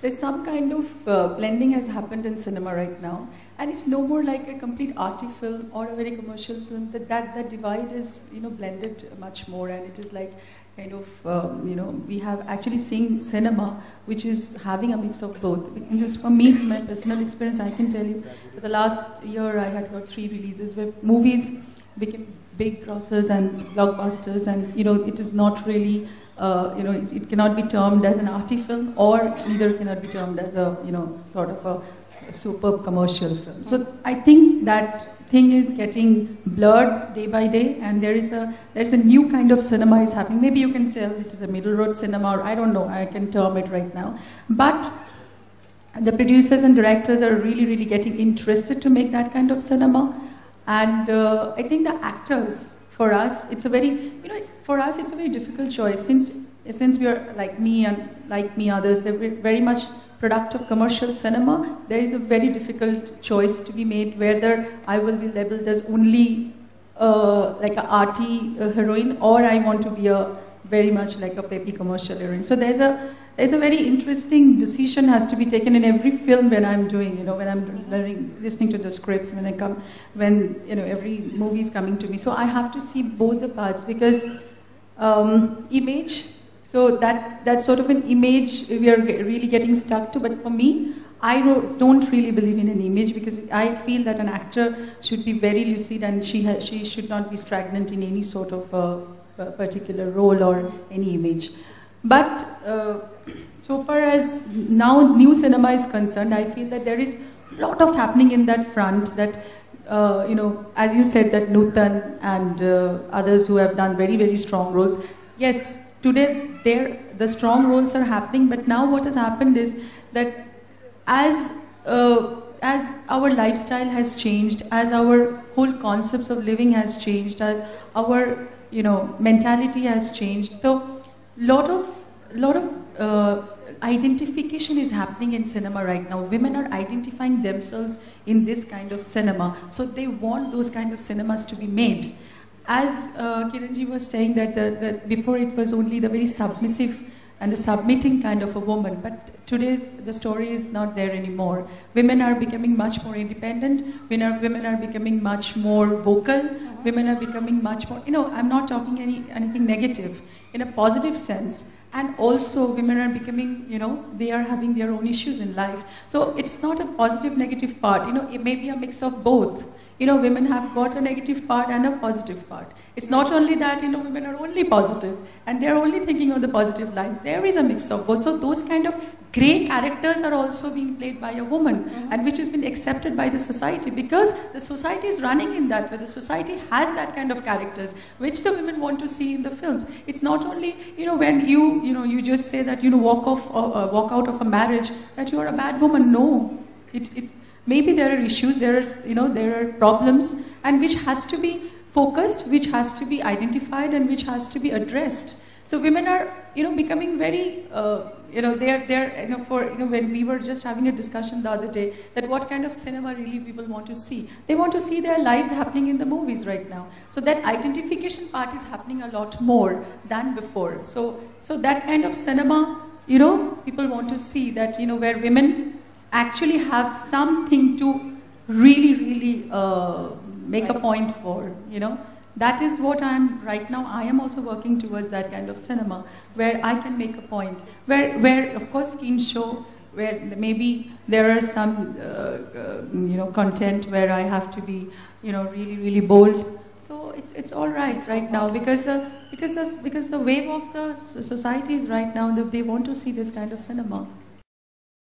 there's some kind of blending has happened in cinema right now, and it's no more like a complete arty film or a very commercial film. That divide is blended much more, and it is like kind of we have actually seen cinema which is having a mix of both. Because for me, my personal experience, I can tell you, for the last year I had got 3 releases where movies became big grossers and blockbusters, and it is not really. It cannot be termed as an arty film, or neither cannot be termed as a sort of a superb commercial film. So I think that thing is getting blurred day by day, and there's a new kind of cinema is happening. Maybe you can tell it is a middle road cinema, or I don't know. I can term it right now, but the producers and directors are really getting interested to make that kind of cinema, and I think the actors. For us, it's a very, for us, it's a very difficult choice. Since we are like me and like me others, they're very much product of commercial cinema. There is a very difficult choice to be made whether I will be labeled as only like an arty heroine, or I want to be a very much like a peppy commercial heroine. So there's a very interesting decision has to be taken in every film when I'm doing, when I'm listening to the scripts, when every movie is coming to me. So I have to see both the parts, because image, so that sort of an image we are really getting stuck to. But for me, I don't really believe in an image, because I feel that an actor should be very lucid, and she should not be stagnant in any sort of particular role or any image. But so far as now new cinema is concerned, I feel that there is a lot of happening in that front. That as you said, that Nutan and others who have done very strong roles. Yes, today the strong roles are happening. But now what has happened is that as our lifestyle has changed, as our whole concepts of living has changed, as our mentality has changed, so lot of identification is happening in cinema right now. Women are identifying themselves in this kind of cinema, so they want those kind of cinemas to be made. As Kiranji was saying that before it was only the very submissive and the submitting kind of a woman, but today the story is not there anymore. Women are becoming much more independent. Women are becoming much more vocal. Women are becoming much more, I'm not talking anything negative, in a positive sense. And also women are becoming, they are having their own issues in life. So it's not a positive, negative part, it may be a mix of both. Women have got a negative part and a positive part. It's not only that, women are only positive and they're only thinking on the positive lines. There is a mix of both. So those kind of grey characters are also being played by a woman, and which has been accepted by the society, because the society is running in that way. The society has that kind of characters which the women want to see in the films. It's not only, when you just say that, walk out of a marriage, that you are a bad woman. No. Maybe there are issues, there are problems, and which has to be focused, which has to be identified, and which has to be addressed. So women are, becoming very, when we were just having a discussion the other day, that what kind of cinema really people want to see. They want to see their lives happening in the movies right now. So that identification part is happening a lot more than before. So that kind of cinema, people want to see that, where women actually have something to really make a point for, That is what right now I am also working towards, that kind of cinema, where I can make a point. Where of course, Keen show, where maybe there are some, content where I have to be, really bold. So it's all right now, because the wave of the society is right now, they want to see this kind of cinema.